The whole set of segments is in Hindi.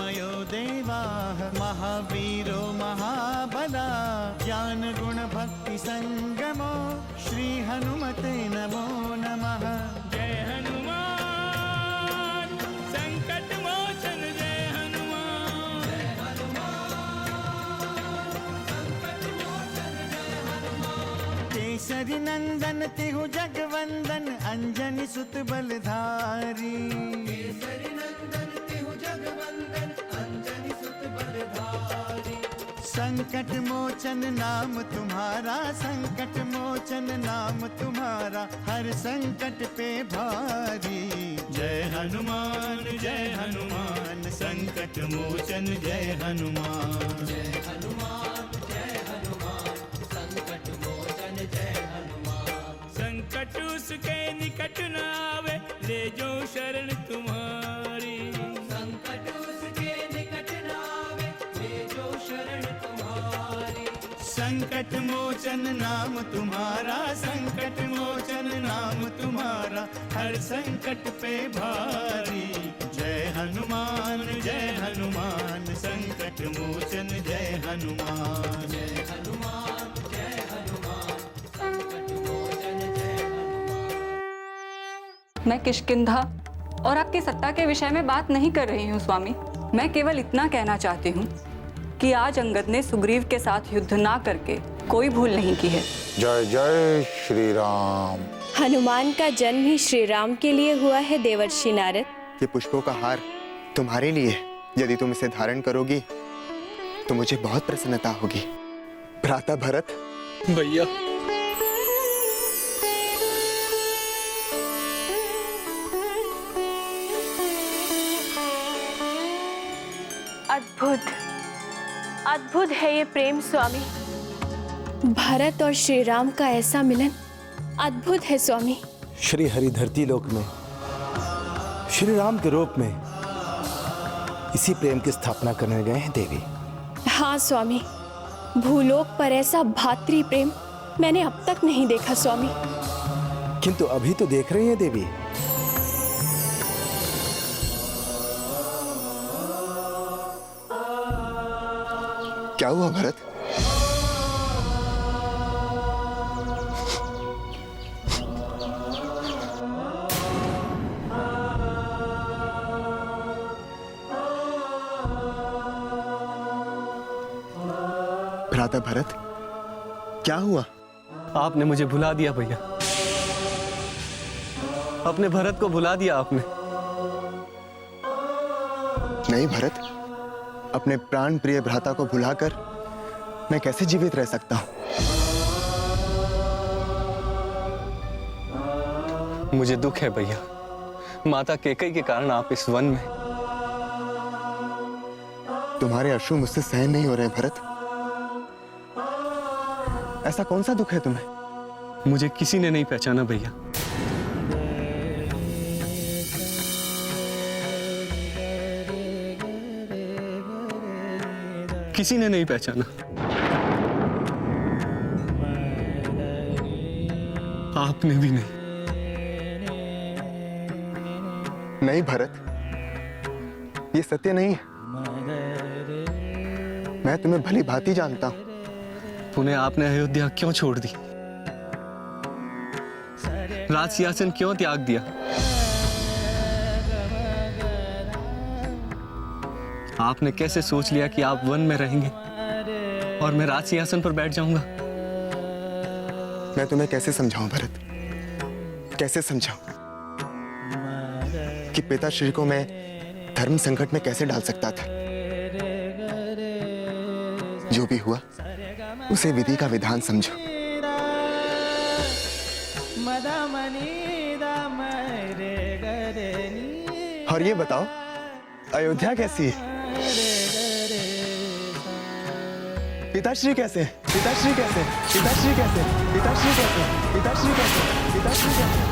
तेजोमयो देवाः महावीरो महाबला ज्ञान गुण भक्ति संगमो श्री हनुमते नमो नमः। जय हनुमान संकट मोचन जय हनुमान। जय हनुमान संकट मोचन जय हनुमान। केसरी नंदन तिहु जगवंदन अंजनी सुत बलधारी। केसरी नंदन तिहु जगवंदन अंजनी सुत बलधारी। संकट मोचन नाम तुम्हारा संकट मोचन नाम तुम्हारा हर संकट पे भारी। जय हनुमान संकट मोचन जय हनुमान। जय हनुमान संकट मोचन जय हनुमान। संकट उसके निकट न आवे ले जो शरण तुम्हारी। संकट उसके निकट न आवे ले जो शरण तुम्हारी। संकट मोचन नाम तुम्हारा संकट मोचन नाम तुम्हारा हर संकट पे भारी। जय हनुमान संकट मोचन जय हनुमान। जय हनुमान संकट मोचन जय हनुमान। मैं किष्किंधा और आपकी सत्ता के विषय में बात नहीं कर रही हूँ स्वामी। मैं केवल इतना कहना चाहती हूँ कि आज अंगद ने सुग्रीव के साथ युद्ध ना करके कोई भूल नहीं की है। जय जय श्री राम। हनुमान का जन्म ही श्री राम के लिए हुआ है देवर्षि नारद। ये पुष्पों का हार तुम्हारे लिए, यदि तुम इसे धारण करोगी तो मुझे बहुत प्रसन्नता होगी। भ्राता भरत। भैया अद्भुत अद्भुत है ये प्रेम स्वामी। भरत और श्री राम का ऐसा मिलन अद्भुत है स्वामी। श्री हरि धरती लोक में श्री राम के रूप में इसी प्रेम की स्थापना करने गए हैं देवी। हाँ स्वामी, भूलोक पर ऐसा भातृ प्रेम मैंने अब तक नहीं देखा स्वामी। किंतु अभी तो देख रही हैं देवी। क्या हुआ भरत? भ्राता भरत, क्या हुआ? आपने मुझे भुला दिया भैया। अपने भरत को भुला दिया आपने। नहीं भरत, अपने प्राण प्रिय भ्राता को भुलाकर मैं कैसे जीवित रह सकता हूं? मुझे दुख है भैया, माता कैकेयी के कारण आप इस वन में। तुम्हारे अश्रु मुझसे सहन नहीं हो रहे भरत। ऐसा कौन सा दुख है तुम्हें? मुझे किसी ने नहीं पहचाना भैया। किसी ने नहीं पहचाना। आपने भी नहीं। नहीं भरत, ये सत्य नहीं है। मैं तुम्हें भली भांति जानता हूं। उन्हें आपने अयोध्या क्यों छोड़ दी? राज सिंहासन क्यों त्याग दिया? आपने कैसे सोच लिया कि आप वन में रहेंगे और मैं राज सिंहासन पर बैठ जाऊंगा? मैं तुम्हें कैसे समझाऊं भरत, कैसे समझाऊं कि पिताश्री को मैं धर्म संकट में कैसे डाल सकता था। जो भी हुआ उसे विधि का विधान समझो। और ये बताओ, अयोध्या कैसी है? पिताश्री कैसे? पिताश्री कैसे? पिताश्री कैसे? पिताश्री कैसे? पिताश्री कैसे? पिताश्री कैसे?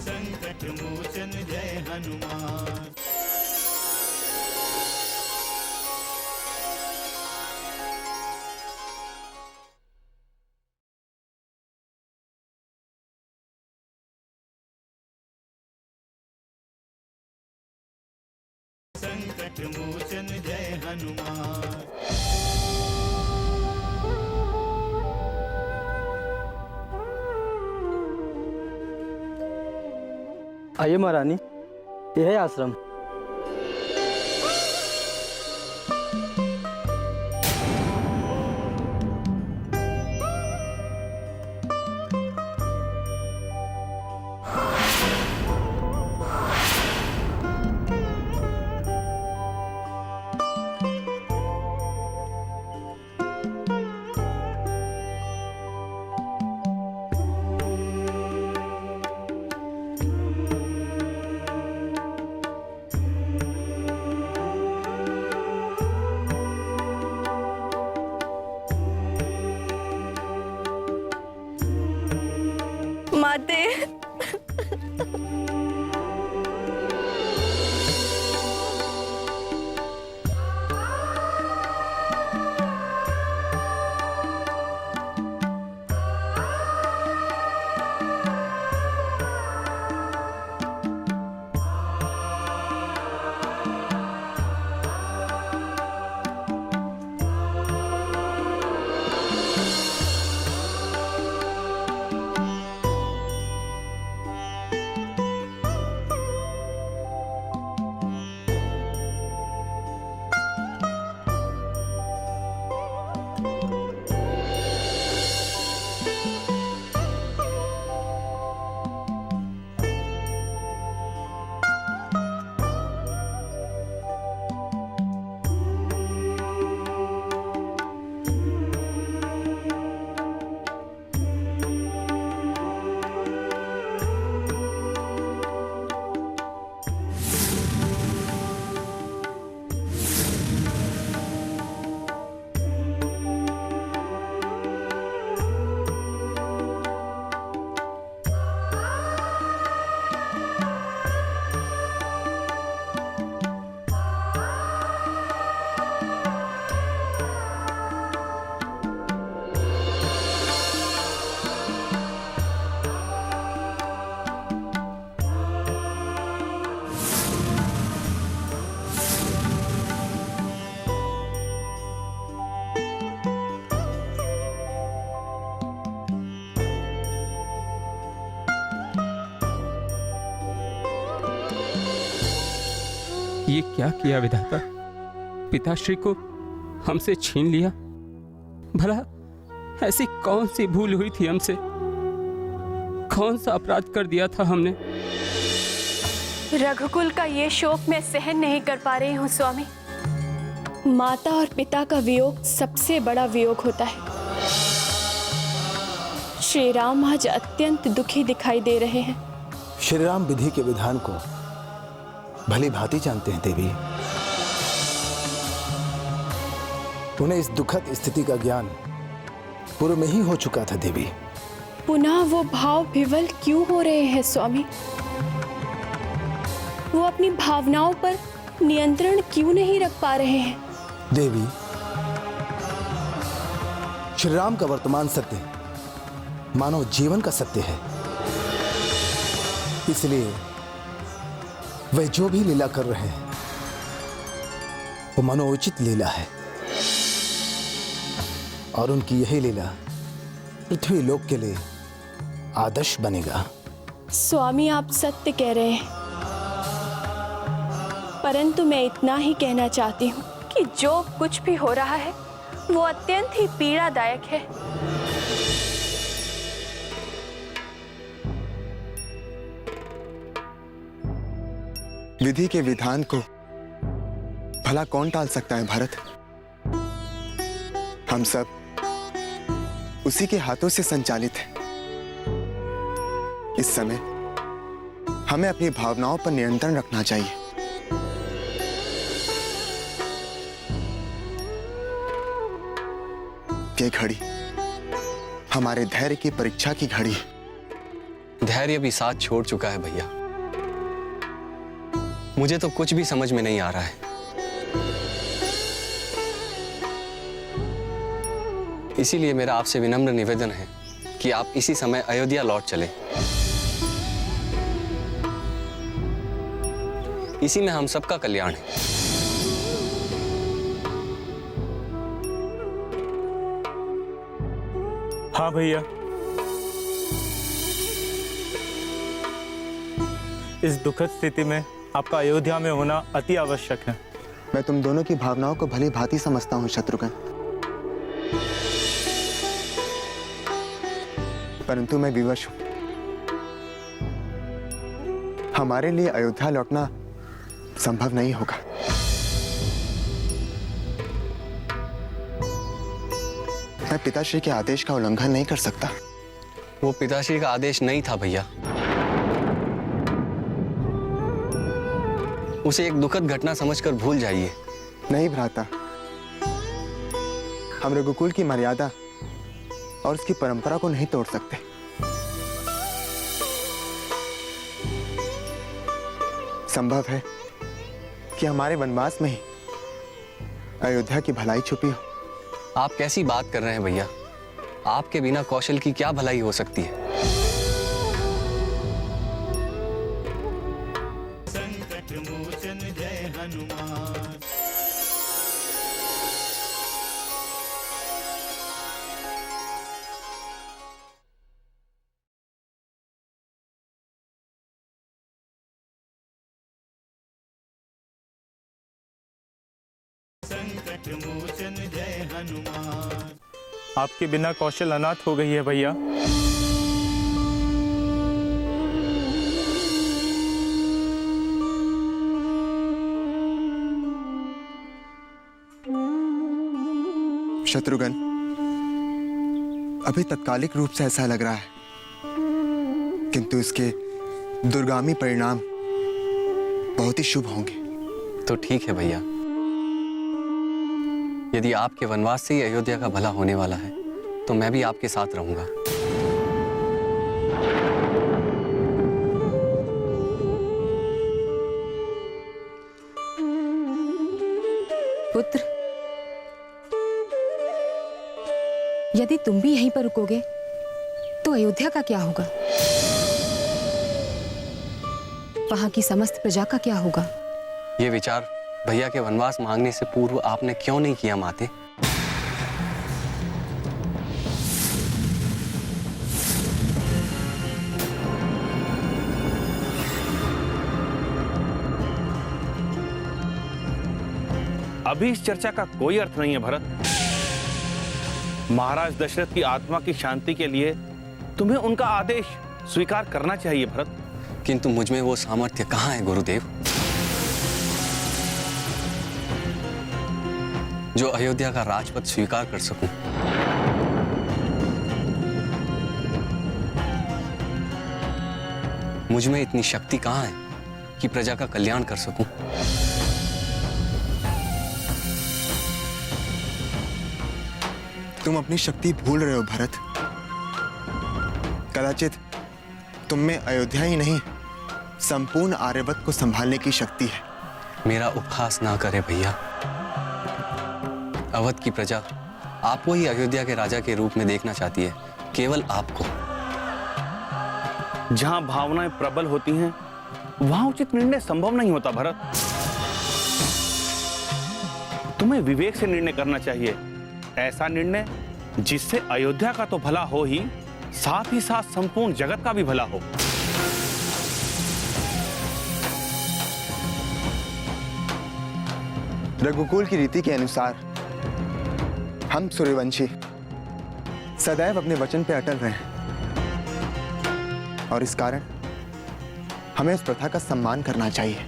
संकट मोचन जय हनुमान। संकट मोचन जय हनुमान। आइए महारानी, यह है आश्रम। ये क्या किया विधाता? पिताश्री को हमसे छीन लिया। भला ऐसी कौन सी भूल हुई थी हमसे? कौन सा अपराध कर दिया था हमने? रघुकुल का ये शोक मैं सहन नहीं कर पा रही हूँ स्वामी। माता और पिता का वियोग सबसे बड़ा वियोग होता है। श्री राम आज अत्यंत दुखी दिखाई दे रहे हैं। श्री राम विधि के विधान को भली भांति जानते हैं देवी। उन्हें इस दुखद स्थिति का ज्ञान पूर्व में ही हो चुका था देवी। पुनः वो भाव विवल क्यों हो रहे हैं स्वामी? वो अपनी भावनाओं पर नियंत्रण क्यों नहीं रख पा रहे हैं? देवी, श्री राम का वर्तमान सत्य मानव जीवन का सत्य है। इसलिए वह जो भी लीला कर रहे हैं वो मनोचित लीला है, और उनकी यही लीला पृथ्वी लोक के लिए आदर्श बनेगा। स्वामी, आप सत्य कह रहे हैं, परंतु मैं इतना ही कहना चाहती हूँ कि जो कुछ भी हो रहा है वो अत्यंत ही पीड़ादायक है। विधि के विधान को भला कौन टाल सकता है भरत? हम सब उसी के हाथों से संचालित हैं। इस समय हमें अपनी भावनाओं पर नियंत्रण रखना चाहिए। ये घड़ी हमारे धैर्य की परीक्षा की घड़ी है। धैर्य भी साथ छोड़ चुका है भैया। मुझे तो कुछ भी समझ में नहीं आ रहा है। इसीलिए मेरा आपसे विनम्र निवेदन है कि आप इसी समय अयोध्या लौट चले। इसी में हम सबका कल्याण है। हाँ भैया, इस दुखद स्थिति में आपका अयोध्या में होना अति आवश्यक है। मैं तुम दोनों की भावनाओं को भली भांति समझता हूँ शत्रुघ्न, परंतु मैं विवश हूं। हमारे लिए अयोध्या लौटना संभव नहीं होगा। मैं पिताश्री के आदेश का उल्लंघन नहीं कर सकता। वो पिताश्री का आदेश नहीं था भैया। उसे एक दुखद घटना समझकर भूल जाइए। नहीं भ्राता, हम रघुकुल की मर्यादा और उसकी परंपरा को नहीं तोड़ सकते। संभव है कि हमारे वनवास में ही अयोध्या की भलाई छुपी हो। आप कैसी बात कर रहे हैं भैया? आपके बिना कौशल की क्या भलाई हो सकती है? संकट मोचन जय हनुमान। संकट मोचन जय हनुमान। आपके बिना कौशल अनाथ हो गई है भैया। शत्रुघ्न, अभी तत्कालिक रूप से ऐसा लग रहा है, किंतु इसके दुर्गामी परिणाम बहुत ही शुभ होंगे। तो ठीक है भैया, यदि आपके वनवास से ही अयोध्या का भला होने वाला है तो मैं भी आपके साथ रहूंगा। पुत्र, यदि तुम भी यहीं पर रुकोगे तो अयोध्या का क्या होगा? वहां की समस्त प्रजा का क्या होगा? ये विचार भैया के वनवास मांगने से पूर्व आपने क्यों नहीं किया माते? अभी इस चर्चा का कोई अर्थ नहीं है भरत। महाराज दशरथ की आत्मा की शांति के लिए तुम्हें उनका आदेश स्वीकार करना चाहिए भरत। किंतु मुझ में वो सामर्थ्य कहाँ है गुरुदेव, जो अयोध्या का राजपद स्वीकार कर सकूं। मुझ में इतनी शक्ति कहाँ है कि प्रजा का कल्याण कर सकूं। तुम अपनी शक्ति भूल रहे हो भरत। कदाचित तुम में अयोध्या ही नहीं, संपूर्ण आर्यवत को संभालने की शक्ति है। मेरा उपहास ना करे भैया। अवध की प्रजा आपको ही अयोध्या के राजा के रूप में देखना चाहती है, केवल आपको। जहां भावनाएं प्रबल होती हैं, वहां उचित निर्णय संभव नहीं होता भरत। तुम्हें विवेक से निर्णय करना चाहिए, ऐसा निर्णय जिससे अयोध्या का तो भला हो ही साथ संपूर्ण जगत का भी भला हो। रघुकुल की रीति के अनुसार हम सूर्यवंशी सदैव अपने वचन पे अटल रहे हैं, और इस कारण हमें उस प्रथा का सम्मान करना चाहिए।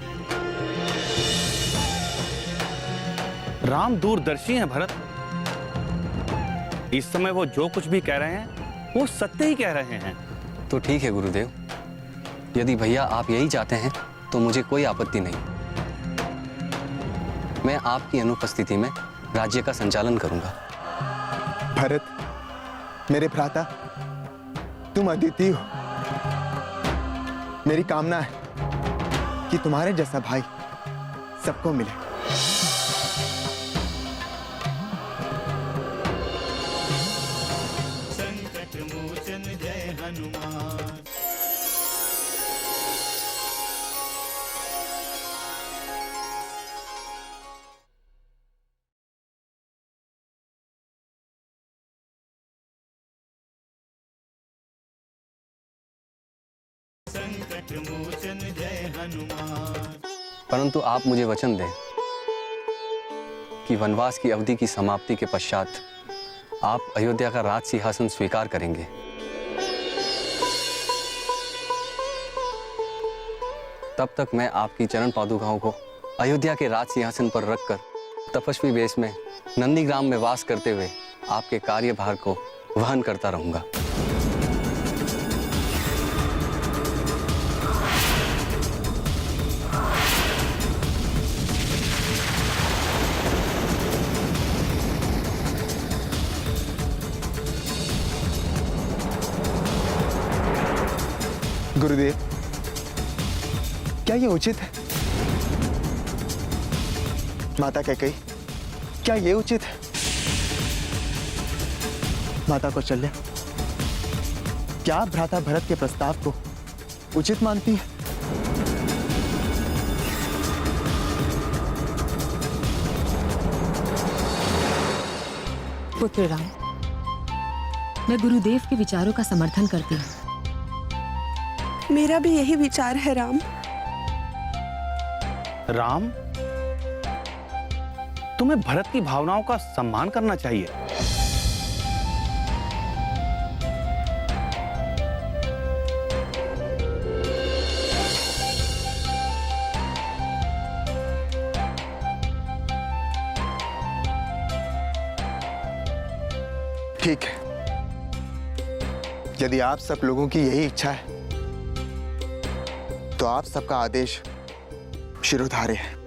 राम दूरदर्शी हैं भरत। इस समय वो जो कुछ भी कह रहे हैं वो सत्य ही कह रहे हैं। तो ठीक है गुरुदेव, यदि भैया आप यही चाहते हैं तो मुझे कोई आपत्ति नहीं। मैं आपकी अनुपस्थिति में राज्य का संचालन करूंगा। भरत, मेरे भ्राता, तुम अद्वितीय हो। मेरी कामना है कि तुम्हारे जैसा भाई सबको मिले। संकट मोचन जय हनुमान। संकट मोचन जय हनुमान। परंतु आप मुझे वचन दें कि वनवास की अवधि की समाप्ति के पश्चात आप अयोध्या का राज सिंहासन स्वीकार करेंगे। तब तक मैं आपकी चरण पादुकाओं को अयोध्या के राज सिंहासन पर रखकर तपस्वी वेश में नंदीग्राम में वास करते हुए आपके कार्यभार को वहन करता रहूंगा। गुरुदेव, क्या ये उचित है? माता कैकेयी, क्या ये उचित है? माता कौशल्या, क्या आप भ्राता भरत के प्रस्ताव को उचित मानती है? पुत्र राम, मैं गुरुदेव के विचारों का समर्थन करती हूँ। मेरा भी यही विचार है राम। राम, तुम्हें भरत की भावनाओं का सम्मान करना चाहिए। ठीक है, यदि आप सब लोगों की यही इच्छा है तो आप सबका आदेश शिरोधार्य है।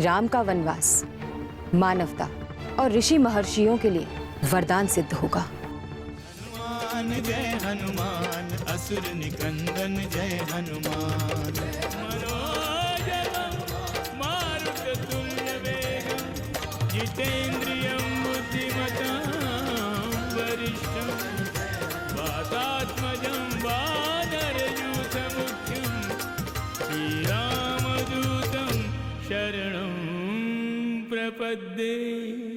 राम का वनवास मानवता और ऋषि महर्षियों के लिए वरदान सिद्ध होगा। हनुमान जय हनुमान, असुर निकंदन जय हनुमान। मनोजवं मारुततुल्यवेगं जितेन्द्रियं बुद्धिमतां वरिष्ठं वातात्मजं वानरयूथमुख्यं श्रीरामदूतं शरणं प्रपद्ये।